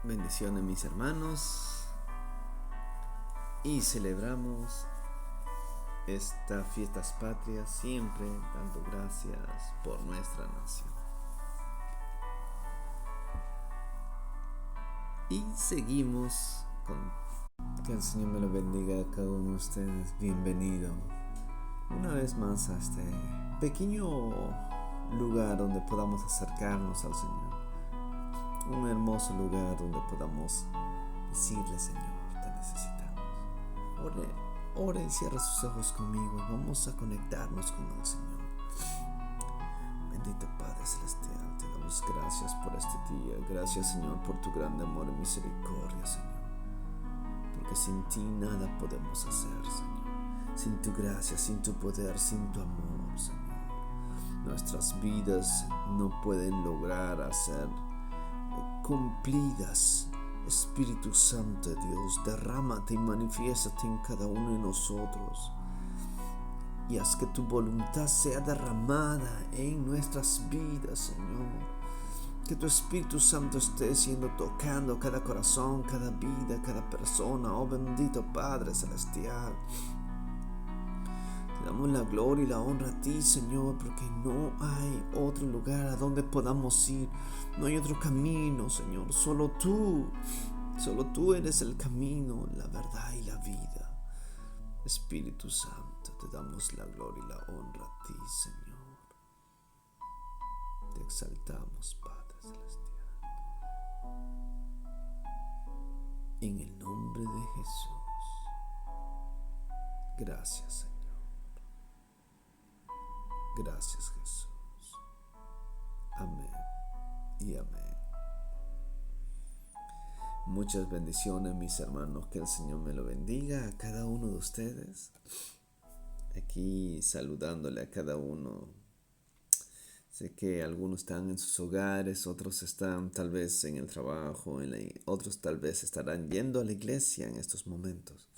Bendiciones mis hermanos, y celebramos estas fiestas patrias siempre dando gracias por nuestra nación. Y seguimos con que el Señor me lo bendiga a cada uno de ustedes. Bienvenido una vez más a este pequeño lugar donde podamos acercarnos al Señor. Un hermoso lugar donde podamos decirle: Señor, te necesitamos. Ore y cierra sus ojos conmigo. Vamos a conectarnos con el Señor. Bendito Padre Celestial, te damos gracias por este día. Gracias, Señor, por tu grande amor y misericordia, Señor. Porque sin ti nada podemos hacer, Señor. Sin tu gracia, sin tu poder, sin tu amor, Señor. Nuestras vidas no pueden lograr hacer cumplidas. Espíritu Santo de Dios, derrámate y manifiéstate en cada uno de nosotros y haz que tu voluntad sea derramada en nuestras vidas, Señor. Que tu Espíritu Santo esté tocando cada corazón, cada vida, cada persona. Oh bendito Padre Celestial, te damos la gloria y la honra a ti, Señor, porque no hay otro lugar a donde podamos ir. No hay otro camino, Señor. Solo tú eres el camino, la verdad y la vida. Espíritu Santo, te damos la gloria y la honra a ti, Señor. Te exaltamos, Padre Celestial. En el nombre de Jesús. Gracias, Señor. Gracias, Jesús. Amén y amén. Muchas bendiciones, mis hermanos. Que el Señor me lo bendiga a cada uno de ustedes. Aquí saludándole a cada uno. Sé que algunos están en sus hogares, otros están tal vez en el trabajo, otros tal vez estarán yendo a la iglesia en estos momentos.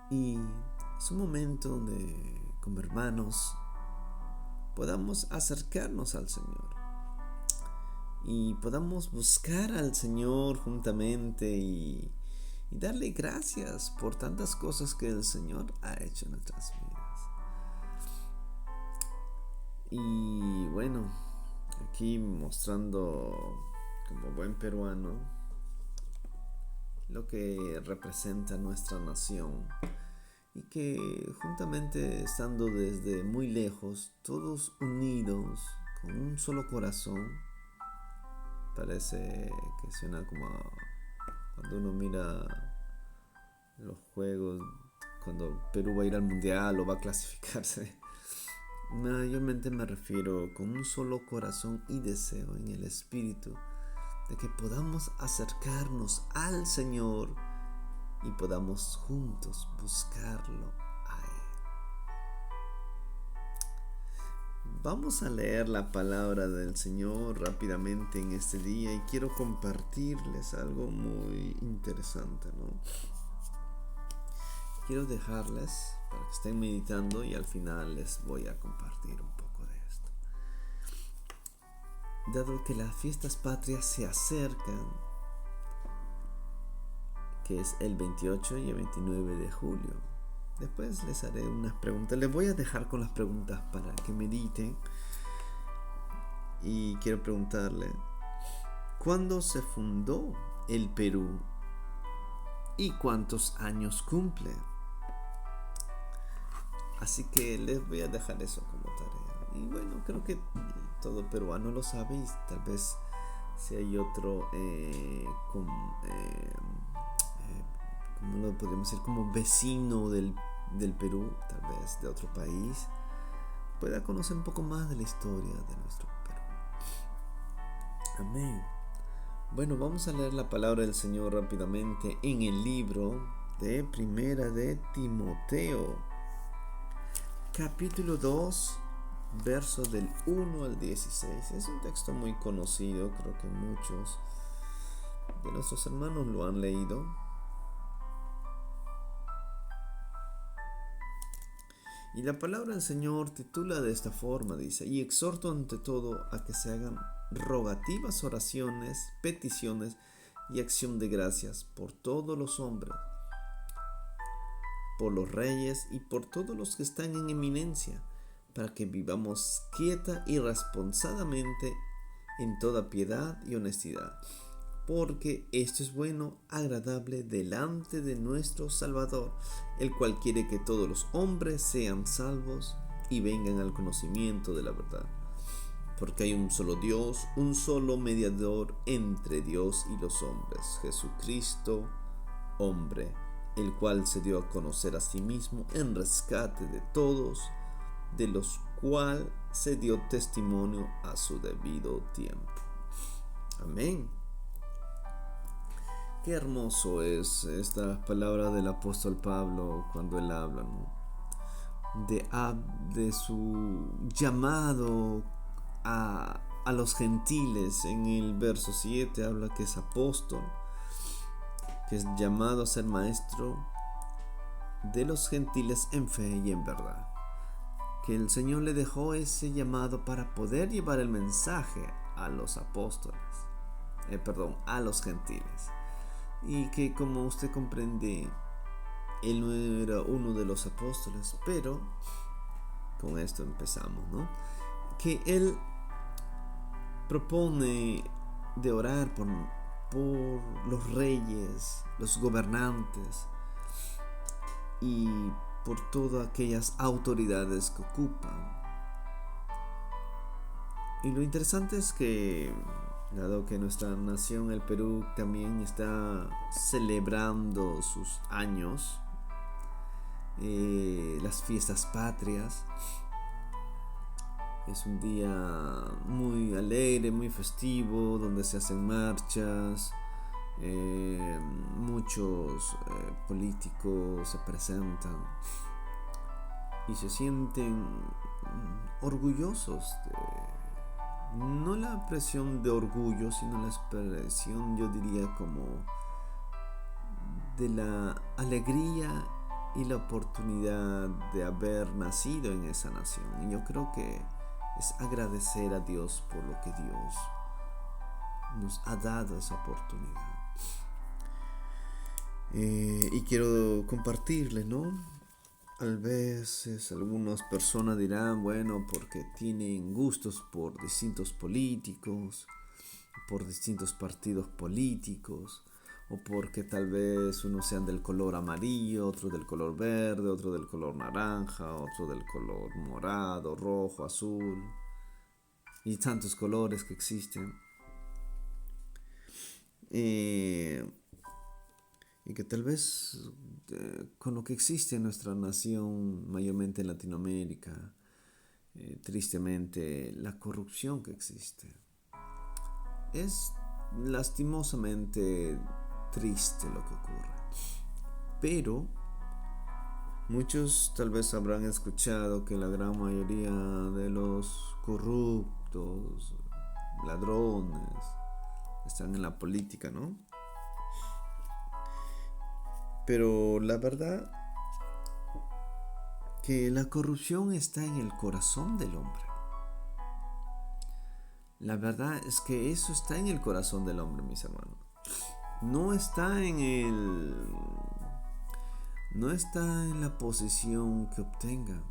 Y es un momento donde, como hermanos, podamos acercarnos al Señor y podamos buscar al Señor juntamente y darle gracias por tantas cosas que el Señor ha hecho en nuestras vidas. Y bueno, aquí mostrando como buen peruano lo que representa nuestra nación, y que juntamente estando desde muy lejos, todos unidos con un solo corazón. Parece que suena como cuando uno mira los juegos, cuando Perú va a ir al mundial o va a clasificarse. Mayormente me refiero con un solo corazón y deseo en el espíritu de que podamos acercarnos al Señor y podamos juntos buscarlo a Él. Vamos a leer la palabra del Señor rápidamente en este día y quiero compartirles algo muy interesante, ¿no? Quiero dejarles para que estén meditando y al final les voy a compartir un poco de esto. Dado que las fiestas patrias se acercan, que es el 28 y el 29 de julio. Después les haré unas preguntas. Les voy a dejar con las preguntas para que mediten. Y quiero preguntarle: ¿cuándo se fundó el Perú? ¿Y cuántos años cumple? Así que les voy a dejar eso como tarea. Y bueno, creo que todo peruano lo sabe, y tal vez si hay otro ¿cómo lo podemos decir? Como vecino del Perú, tal vez de otro país, pueda conocer un poco más de la historia de nuestro Perú. Amén. Bueno, vamos a leer la palabra del Señor rápidamente en el libro de Primera de Timoteo, capítulo 2, versos del 1 al 16. Es un texto muy conocido, creo que muchos de nuestros hermanos lo han leído. Y la palabra del Señor titula de esta forma, dice: y exhorto ante todo a que se hagan rogativas, oraciones, peticiones y acción de gracias por todos los hombres, por los reyes y por todos los que están en eminencia, para que vivamos quieta y responsadamente en toda piedad y honestidad, porque esto es bueno, agradable delante de nuestro Salvador, el cual quiere que todos los hombres sean salvos y vengan al conocimiento de la verdad. Porque hay un solo Dios, un solo mediador entre Dios y los hombres, Jesucristo, hombre, el cual se dio a conocer a sí mismo en rescate de todos, de los cuales se dio testimonio a su debido tiempo. Amén. Qué hermoso es esta palabra del apóstol Pablo cuando él habla, ¿no? de su llamado a los gentiles. En el verso 7 habla que es apóstol, que es llamado a ser maestro de los gentiles en fe y en verdad, que el Señor le dejó ese llamado para poder llevar el mensaje a los apóstoles, a los gentiles, y que, como usted comprende, él no era uno de los apóstoles, pero con esto empezamos, ¿no? Que él propone de orar por los reyes, los gobernantes y por todas aquellas autoridades que ocupan. Y lo interesante es que, dado que nuestra nación, el Perú, también está celebrando sus años, las fiestas patrias, es un día muy alegre, muy festivo, donde se hacen marchas, muchos políticos se presentan y se sienten orgullosos no la expresión de orgullo, sino la expresión, yo diría, como de la alegría y la oportunidad de haber nacido en esa nación. Y yo creo que es agradecer a Dios por lo que Dios nos ha dado esa oportunidad. Y quiero compartirles, ¿no? A veces algunas personas dirán, bueno, porque tienen gustos por distintos políticos, por distintos partidos políticos, o porque tal vez unos sean del color amarillo, otro del color verde, otro del color naranja, otro del color morado, rojo, azul, y tantos colores que existen. Y que tal vez con lo que existe en nuestra nación, mayormente en Latinoamérica, tristemente la corrupción que existe, es lastimosamente triste lo que ocurre. Pero muchos tal vez habrán escuchado que la gran mayoría de los corruptos, ladrones, están en la política, ¿no? Pero la verdad que la corrupción está en el corazón del hombre. La verdad es que eso está en el corazón del hombre, mis hermanos. No está en la posición que obtenga.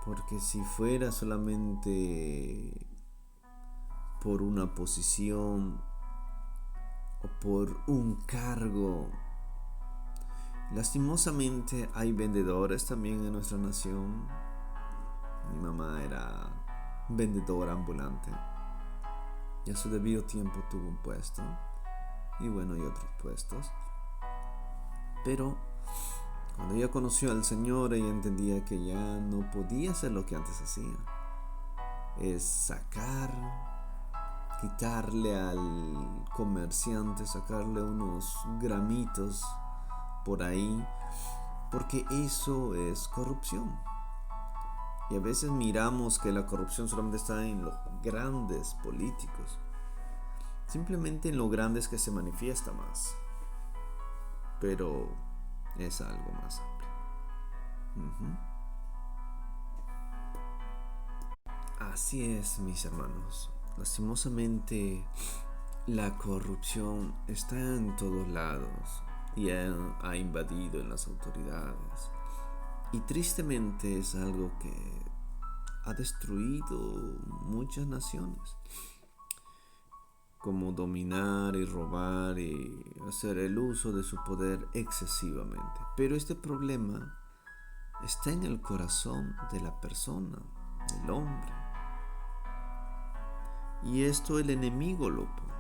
Porque si fuera solamente por una posición o por un cargo, lastimosamente hay vendedores también en nuestra nación. Mi mamá era vendedora ambulante y a su debido tiempo tuvo un puesto, y bueno, y otros puestos. Pero cuando ella conoció al Señor, ella entendía que ya no podía hacer lo que antes hacía. Es quitarle al comerciante, sacarle unos gramitos por ahí, porque eso es corrupción. Y a veces miramos que la corrupción solamente está en los grandes políticos, simplemente en los grandes que se manifiesta más, pero es algo más amplio. Así es, mis hermanos. lastimosamente la corrupción está en todos lados y ha invadido en las autoridades. Y tristemente es algo que ha destruido muchas naciones, como dominar y robar y hacer el uso de su poder excesivamente. Pero este problema está en el corazón de la persona, del hombre. Y esto el enemigo lo pone.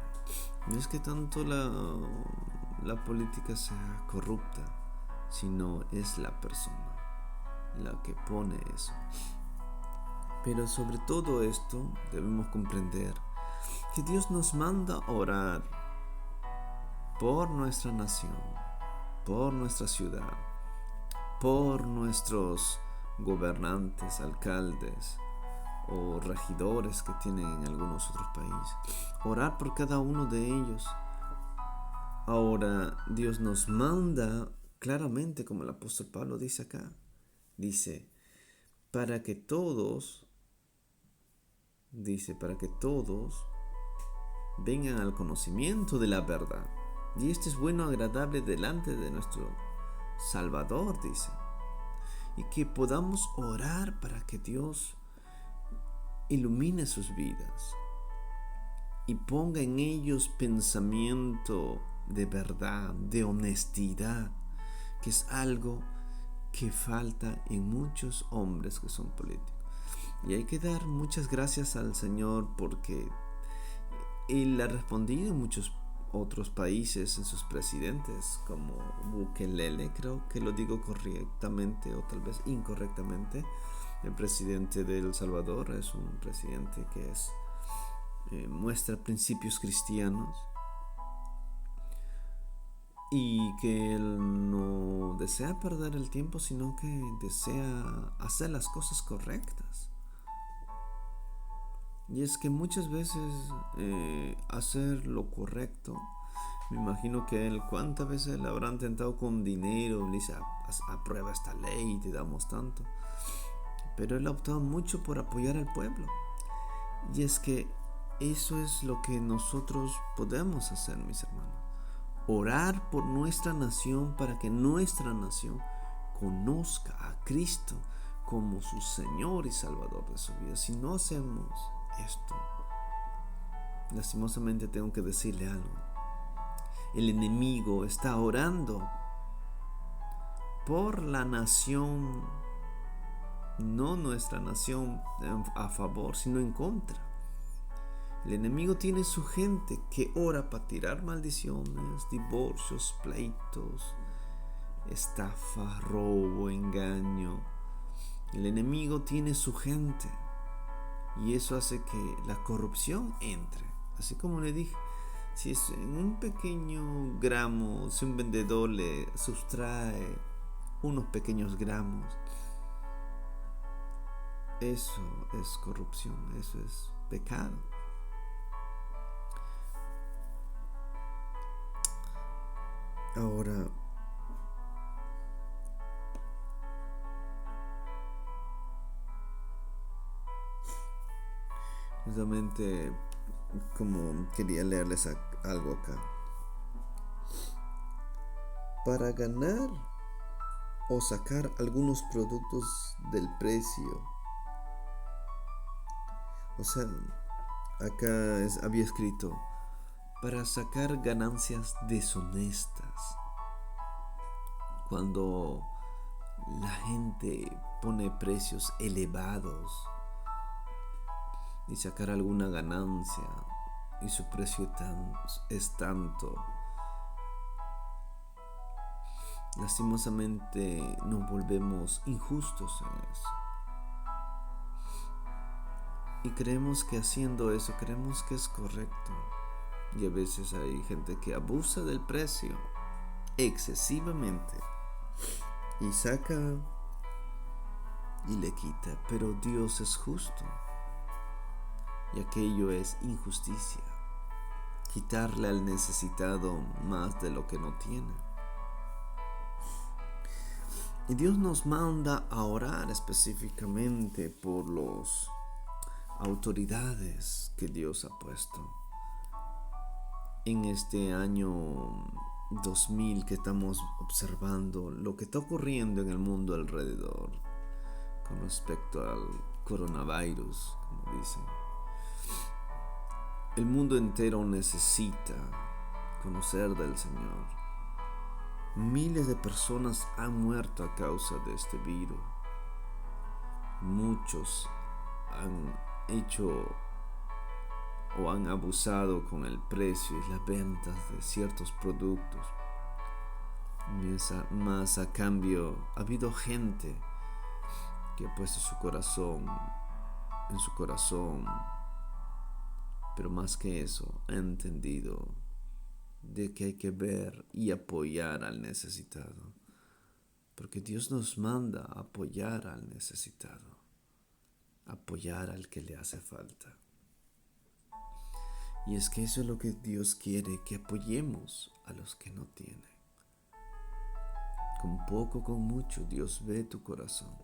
No es que tanto la política sea corrupta, sino es la persona la que pone eso. Pero sobre todo esto debemos comprender que Dios nos manda a orar por nuestra nación, por nuestra ciudad, por nuestros gobernantes, alcaldes o regidores que tienen en algunos otros países. Orar por cada uno de ellos. Ahora Dios nos manda claramente, como el apóstol Pablo dice acá, dice, para que todos vengan al conocimiento de la verdad. Y esto es bueno, agradable delante de nuestro Salvador, dice. Y que podamos orar para que Dios ilumine sus vidas y ponga en ellos pensamiento de verdad, de honestidad, que es algo que falta en muchos hombres que son políticos. Y hay que dar muchas gracias al Señor porque Él ha respondido en muchos otros países, en sus presidentes, como Bukele, creo que lo digo correctamente o tal vez incorrectamente. El presidente de El Salvador es un presidente que muestra principios cristianos y que él no desea perder el tiempo, sino que desea hacer las cosas correctas. Y es que muchas veces hacer lo correcto, me imagino que él, ¿cuántas veces le habrán tentado con dinero? Le dice, aprueba esta ley y te damos tanto. Pero él ha optado mucho por apoyar al pueblo. Y es que eso es lo que nosotros podemos hacer, mis hermanos. Orar por nuestra nación para que nuestra nación conozca a Cristo como su Señor y Salvador de su vida. Si no hacemos esto, lastimosamente tengo que decirle algo. El enemigo está orando por la nación, no nuestra nación a favor, sino en contra. El enemigo tiene su gente que ora para tirar maldiciones, divorcios, pleitos, estafa, robo, engaño. El enemigo tiene su gente y eso hace que la corrupción entre. Así como le dije, si es en un pequeño gramo, si un vendedor le sustrae unos pequeños gramos, eso es corrupción, eso es pecado. Ahora, justamente como quería leerles algo acá. Para ganar o sacar algunos productos del precio. O sea, acá había escrito, para sacar ganancias deshonestas. Cuando la gente pone precios elevados y sacar alguna ganancia y su precio es tanto, lastimosamente nos volvemos injustos en eso. Y creemos que haciendo eso, creemos que es correcto. Y a veces hay gente que abusa del precio excesivamente y saca y le quita. Pero Dios es justo y aquello es injusticia. Quitarle al necesitado más de lo que no tiene. Y Dios nos manda a orar específicamente por los autoridades que Dios ha puesto en este año 2000 que estamos observando lo que está ocurriendo en el mundo alrededor con respecto al coronavirus, como dicen. El mundo entero necesita conocer del Señor. Miles de personas han muerto a causa de este virus. Muchos han hecho o han abusado con el precio y las ventas de ciertos productos. Más a cambio, ha habido gente que ha puesto su corazón en su corazón, pero más que eso, ha entendido de que hay que ver y apoyar al necesitado, porque Dios nos manda a apoyar al necesitado, apoyar al que le hace falta. Y es que eso es lo que Dios quiere, que apoyemos a los que no tienen. Con poco, con mucho, Dios ve tu corazón.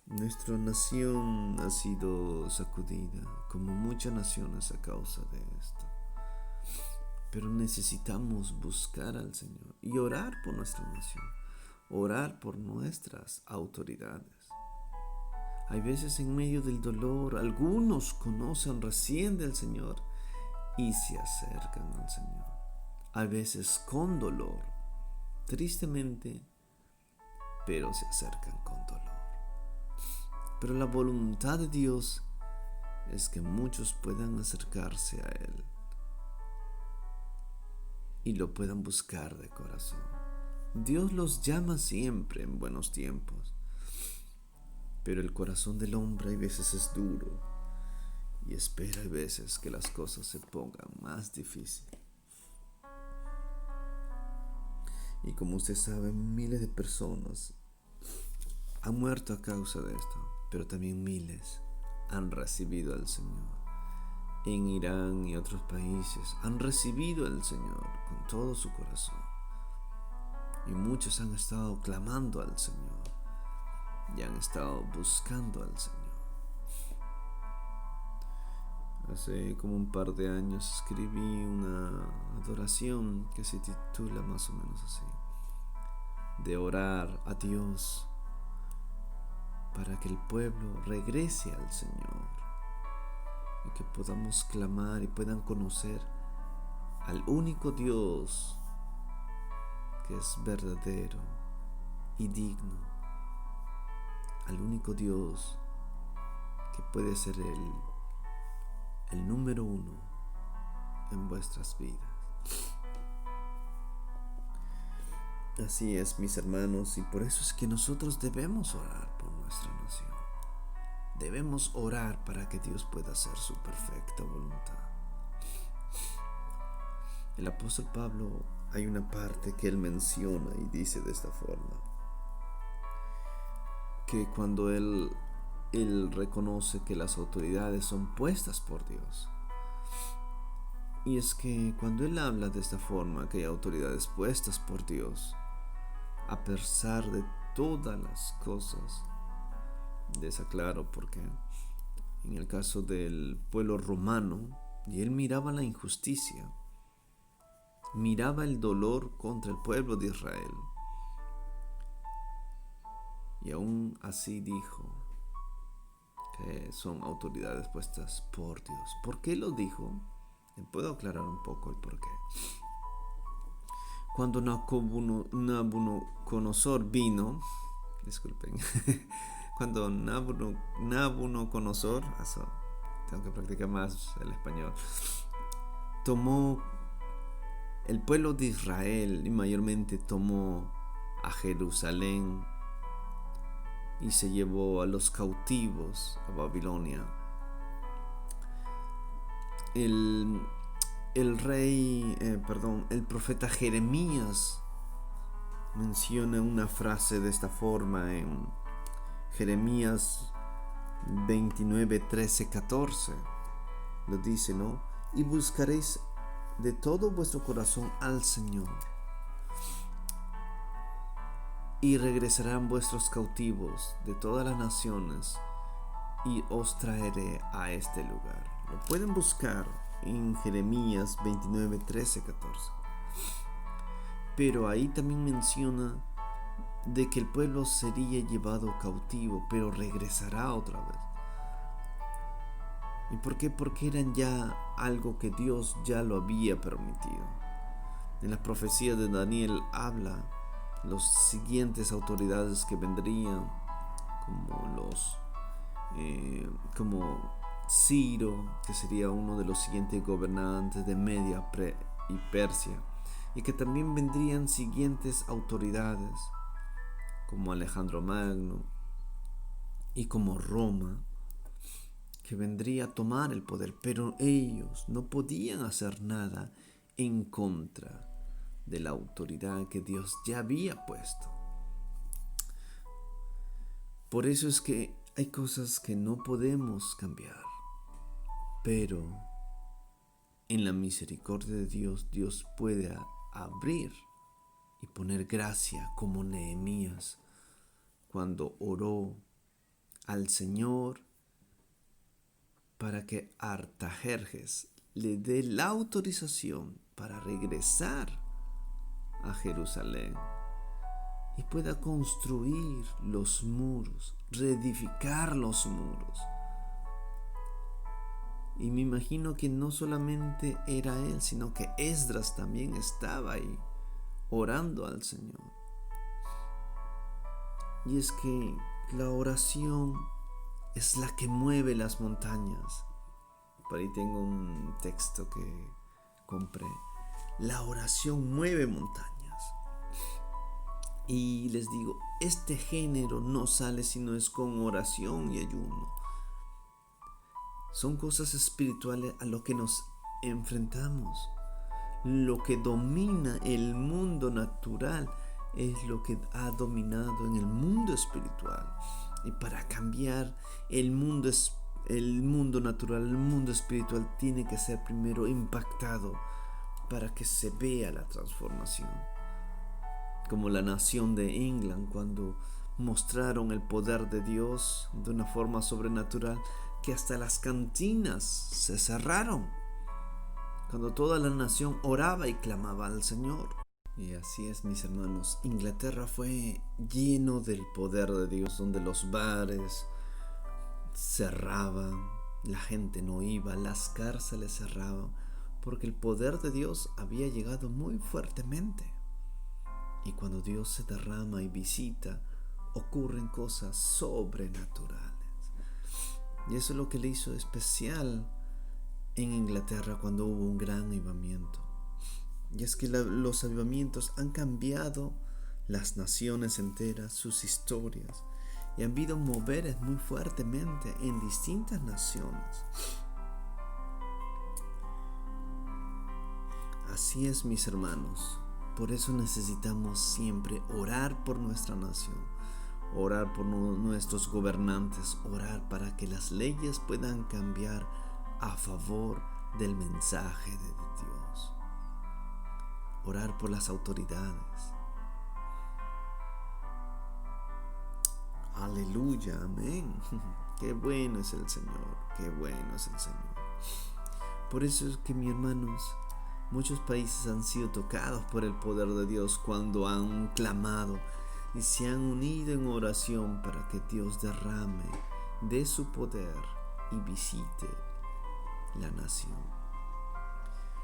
Nuestra nación ha sido sacudida, como muchas naciones a causa de esto. Pero necesitamos buscar al Señor y orar por nuestra nación, orar por nuestras autoridades. Hay veces en medio del dolor, algunos conocen recién del Señor y se acercan al Señor. A veces con dolor, tristemente, pero se acercan con dolor. Pero la voluntad de Dios es que muchos puedan acercarse a Él y lo puedan buscar de corazón. Dios los llama siempre en buenos tiempos, pero el corazón del hombre a veces es duro y espera a veces que las cosas se pongan más difíciles. Y como usted sabe, miles de personas han muerto a causa de esto, pero también miles han recibido al Señor. En Irán y otros países han recibido al Señor con todo su corazón. Y muchos han estado clamando al Señor y han estado buscando al Señor. Hace como un par de años escribí una adoración que se titula más o menos así: de orar a Dios para que el pueblo regrese al Señor y que podamos clamar y puedan conocer al único Dios que es verdadero y digno, al único Dios que puede ser el número uno en vuestras vidas. Así es, mis hermanos, y por eso es que nosotros debemos orar por nuestra nación. Debemos orar para que Dios pueda hacer su perfecta voluntad. El apóstol Pablo, hay una parte que él menciona y dice de esta forma: que cuando él reconoce que las autoridades son puestas por Dios. Y es que cuando él habla de esta forma, que hay autoridades puestas por Dios, a pesar de todas las cosas, deja claro, porque en el caso del pueblo romano, y él miraba la injusticia, miraba el dolor contra el pueblo de Israel, y aún así dijo que son autoridades puestas por Dios. ¿Por qué lo dijo? Puedo aclarar un poco el porqué. Cuando Nabucodonosor vino, disculpen, cuando Nabucodonosor, tengo que practicar más el español, tomó el pueblo de Israel y mayormente tomó a Jerusalén y se llevó a los cautivos a Babilonia. El profeta Jeremías menciona una frase de esta forma en Jeremías 29, 13, 14. Lo dice, ¿no? Y buscaréis de todo vuestro corazón al Señor, y regresarán vuestros cautivos de todas las naciones, y os traeré a este lugar. Lo pueden buscar en Jeremías 29, 13, 14. Pero ahí también menciona de que el pueblo sería llevado cautivo, pero regresará otra vez. ¿Y por qué? Porque eran ya algo que Dios ya lo había permitido. En las profecías de Daniel habla los siguientes autoridades que vendrían, como Ciro, que sería uno de los siguientes gobernantes de Media y Persia, y que también vendrían siguientes autoridades como Alejandro Magno y como Roma, que vendría a tomar el poder, pero ellos no podían hacer nada en contra de la autoridad que Dios ya había puesto. Por eso es que hay cosas que no podemos cambiar, pero en la misericordia de Dios, Dios puede abrir y poner gracia, como Nehemías, cuando oró al Señor para que Artajerjes le dé la autorización para regresar a Jerusalén y pueda construir los muros, reedificar los muros. Y me imagino que no solamente era él, sino que Esdras también estaba ahí, orando al Señor. Y es que la oración es la que mueve las montañas. Por ahí tengo un texto que compré. La oración mueve montañas. Y les digo, este género no sale si no es con oración y ayuno. Son cosas espirituales a lo que nos enfrentamos. Lo que domina el mundo natural es lo que ha dominado en el mundo espiritual. Y para cambiar el mundo natural, el mundo espiritual tiene que ser primero impactado para que se vea la transformación. Como la nación de England, cuando mostraron el poder de Dios de una forma sobrenatural, que hasta las cantinas se cerraron, cuando toda la nación oraba y clamaba al Señor. Y así es, mis hermanos, Inglaterra fue lleno del poder de Dios, donde los bares cerraban, la gente no iba, las cárceles cerraban, porque el poder de Dios había llegado muy fuertemente. Y cuando Dios se derrama y visita, ocurren cosas sobrenaturales. Y eso es lo que le hizo especial en Inglaterra cuando hubo un gran avivamiento. Y es que los avivamientos han cambiado las naciones enteras, sus historias, y han habido moveres muy fuertemente en distintas naciones. Así es, mis hermanos. Por eso necesitamos siempre orar por nuestra nación, orar por nuestros gobernantes, orar para que las leyes puedan cambiar a favor del mensaje de Dios. Orar por las autoridades. Aleluya, amén. Qué bueno es el Señor, qué bueno es el Señor. Por eso es que, mis hermanos, muchos países han sido tocados por el poder de Dios cuando han clamado y se han unido en oración para que Dios derrame de su poder y visite la nación.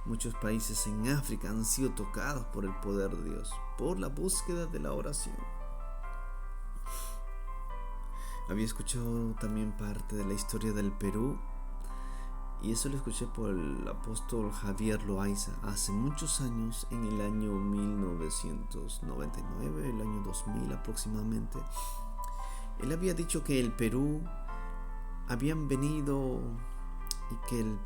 Muchos países en África han sido tocados por el poder de Dios, por la búsqueda de la oración. Había escuchado también parte de la historia del Perú, y eso lo escuché por el apóstol Javier Loaiza hace muchos años, en el año 1999, el año 2000 aproximadamente. Él había dicho que el Perú habían venido y que el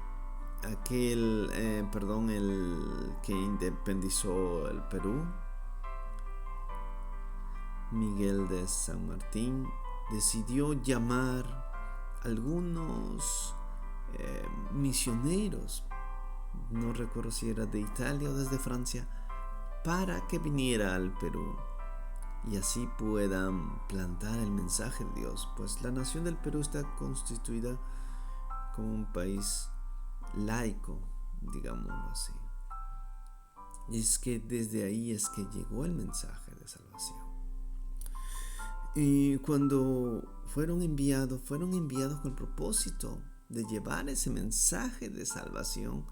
que independizó el Perú, Miguel de San Martín, decidió llamar a algunos misioneros, no recuerdo si era de Italia o desde Francia, para que viniera al Perú y así puedan plantar el mensaje de Dios, pues la nación del Perú está constituida como un país laico, digámoslo así. Y es que desde ahí es que llegó el mensaje de salvación. Y cuando fueron enviados con el propósito de llevar ese mensaje de salvación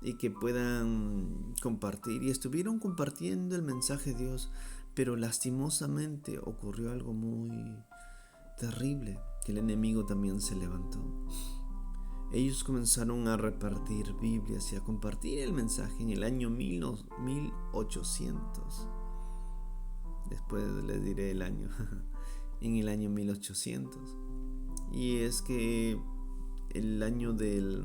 y que puedan compartir. Y estuvieron compartiendo el mensaje de Dios, pero lastimosamente ocurrió algo muy terrible, que el enemigo también se levantó. Ellos comenzaron a repartir Biblias y a compartir el mensaje en el año 1800. Después les diré el año. En el año 1800. Y es que el año de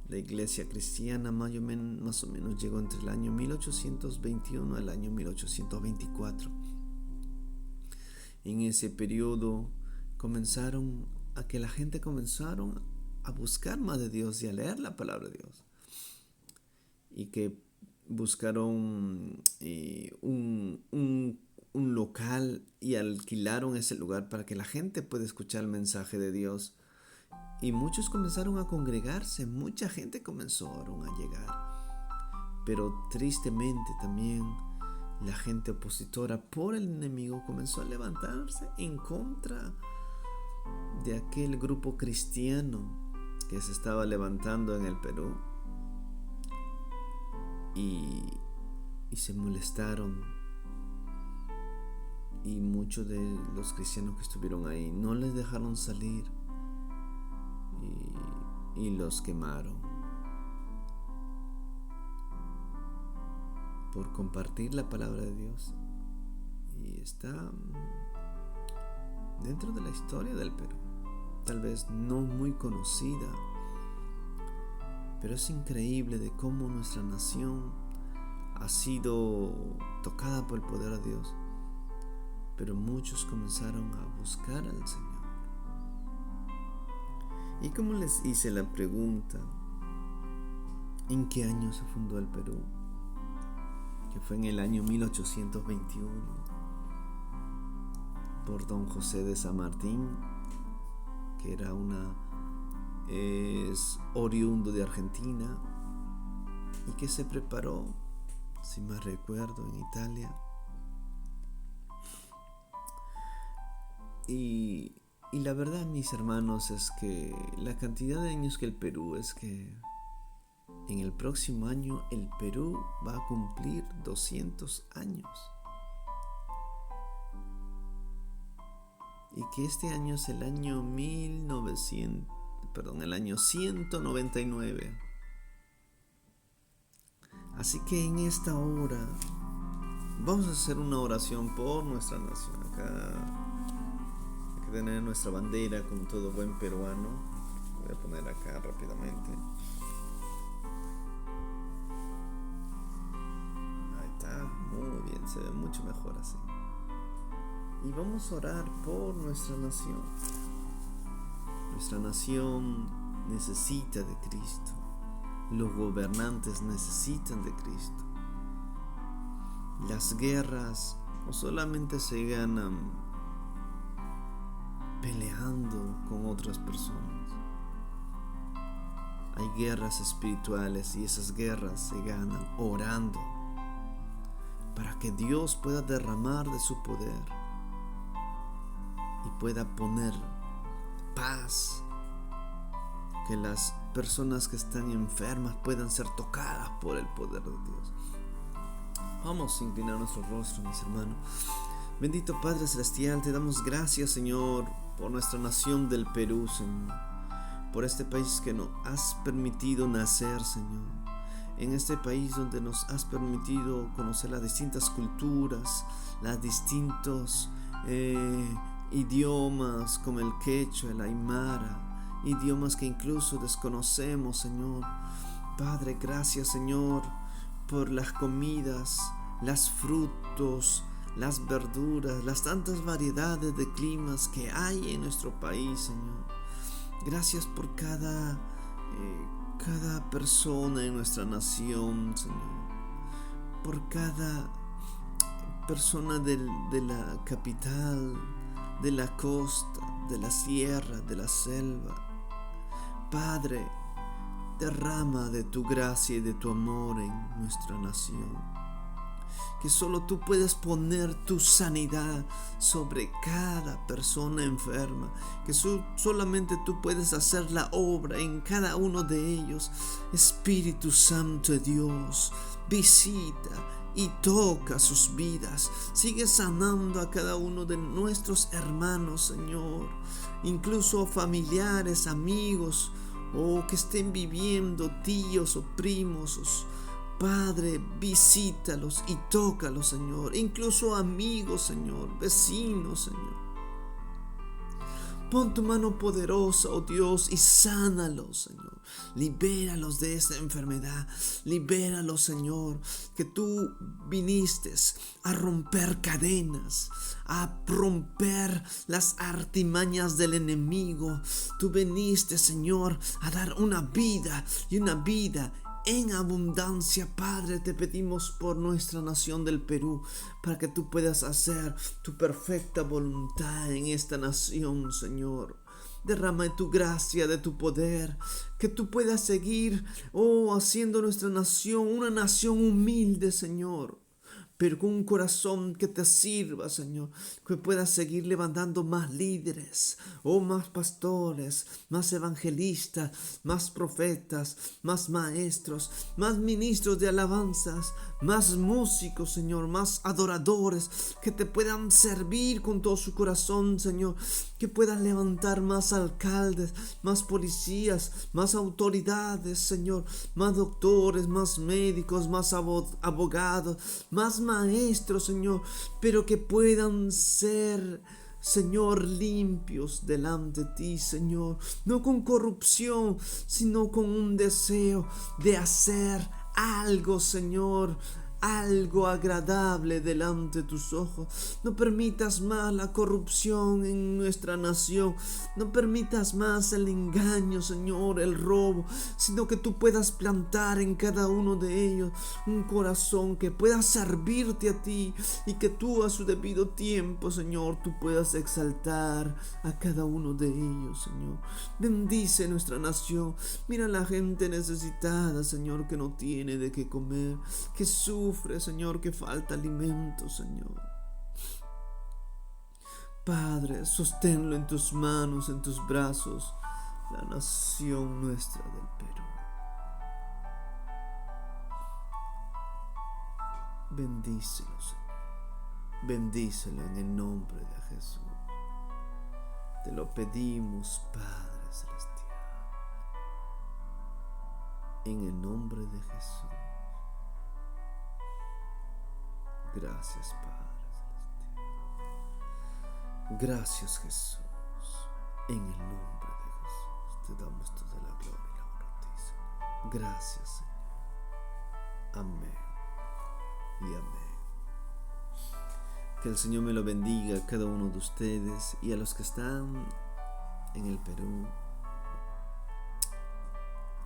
la iglesia cristiana más o menos llegó entre el año 1821 al año 1824. En ese periodo la gente comenzaron a buscar más de Dios y a leer la palabra de Dios, y que buscaron un local y alquilaron ese lugar para que la gente pueda escuchar el mensaje de Dios. Y muchos comenzaron a congregarse, mucha gente comenzaron a llegar. Pero tristemente también la gente opositora por el enemigo comenzó a levantarse en contra de aquel grupo cristiano que se estaba levantando en el Perú. Y se molestaron. Y muchos de los cristianos que estuvieron ahí no les dejaron salir. Y los quemaron por compartir la palabra de Dios. Y está dentro de la historia del Perú, tal vez no muy conocida, pero es increíble de cómo nuestra nación ha sido tocada por el poder de Dios, pero muchos comenzaron a buscar al Señor. Y como les hice la pregunta, ¿en qué año se fundó el Perú? Que fue en el año 1821 por don José de San Martín, que era es oriundo de Argentina y que se preparó, si mal recuerdo, en Italia. Y la verdad, mis hermanos, es que la cantidad de años que el Perú, es que en el próximo año el Perú va a cumplir 200 años. Y que este año es el año 199. Así que en esta hora vamos a hacer una oración por nuestra nación. Acá tener nuestra bandera como todo buen peruano. Voy a poner acá rápidamente. Ahí está, muy bien, se ve mucho mejor así. Y vamos a orar por nuestra nación. Nuestra nación necesita de Cristo. Los gobernantes necesitan de Cristo. Las guerras no solamente se ganan peleando con otras personas. Hay guerras espirituales y esas guerras se ganan orando para que Dios pueda derramar de su poder y pueda poner paz, que las personas que están enfermas puedan ser tocadas por el poder de Dios. Vamos a inclinar nuestro rostro, mis hermanos. Bendito Padre Celestial, te damos gracias, Señor, por nuestra nación del Perú, Señor, por este país que nos has permitido nacer, Señor, en este país donde nos has permitido conocer las distintas culturas, los distintos idiomas como el quechua, el aymara, idiomas que incluso desconocemos, Señor. Padre, gracias, Señor, por las comidas, los frutos, las verduras, las tantas variedades de climas que hay en nuestro país, Señor. Gracias por cada persona en nuestra nación, Señor. Por cada persona de la capital, de la costa, de la sierra, de la selva. Padre, derrama de tu gracia y de tu amor en nuestra nación. Que solo tú puedes poner tu sanidad sobre cada persona enferma. Que solamente tú puedes hacer la obra en cada uno de ellos. Espíritu Santo de Dios, visita y toca sus vidas. Sigue sanando a cada uno de nuestros hermanos, Señor. Incluso familiares, amigos, o que estén viviendo, tíos o primos. Padre, visítalos y tócalos, Señor. Incluso amigos, Señor, vecinos, Señor. Pon tu mano poderosa, oh Dios, y sánalos, Señor. Libéralos de esta enfermedad. Libéralos, Señor, que tú viniste a romper cadenas, a romper las artimañas del enemigo. Tú viniste, Señor, a dar una vida y una vida en abundancia. Padre, te pedimos por nuestra nación del Perú, para que tú puedas hacer tu perfecta voluntad en esta nación, Señor. Derrama de tu gracia, de tu poder, que tú puedas seguir, haciendo nuestra nación una nación humilde, Señor, pero con un corazón que te sirva, Señor, que puedas seguir levantando más líderes, más pastores, más evangelistas, más profetas, más maestros, más ministros de alabanzas, más músicos, Señor, más adoradores, que te puedan servir con todo su corazón, Señor, que puedas levantar más alcaldes, más policías, más autoridades, Señor, más doctores, más médicos, más abogados, más maestros, Señor, pero que puedan ser, Señor, limpios delante de ti, Señor, no con corrupción, sino con un deseo de hacer algo, Señor, algo agradable delante de tus ojos. No permitas más la corrupción en nuestra nación. No permitas más el engaño, Señor, el robo, sino que tú puedas plantar en cada uno de ellos un corazón que pueda servirte a ti, y que tú a su debido tiempo, Señor, tú puedas exaltar a cada uno de ellos, Señor. Bendice nuestra nación. Mira a la gente necesitada, Señor, que no tiene de qué comer, que sufre, Señor, que falta alimento, Señor. Padre, sosténlo en tus manos, en tus brazos, la nación nuestra del Perú. Bendícelo, Señor. Bendícelo en el nombre de Jesús. Te lo pedimos, Padre Celestial, en el nombre de Jesús. Gracias, Padre Celestial. Gracias, Jesús. En el nombre de Jesús te damos toda la gloria y la honra a ti, Señor. Gracias, Señor. Amén y amén. Que el Señor me lo bendiga a cada uno de ustedes y a los que están en el Perú.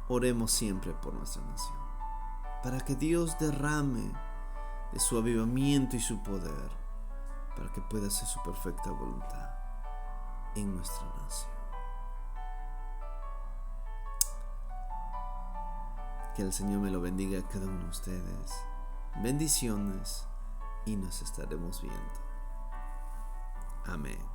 Oremos siempre por nuestra nación, para que Dios derrame de su avivamiento y su poder, para que pueda hacer su perfecta voluntad en nuestra nación. Que el Señor me lo bendiga a cada uno de ustedes. Bendiciones y nos estaremos viendo. Amén.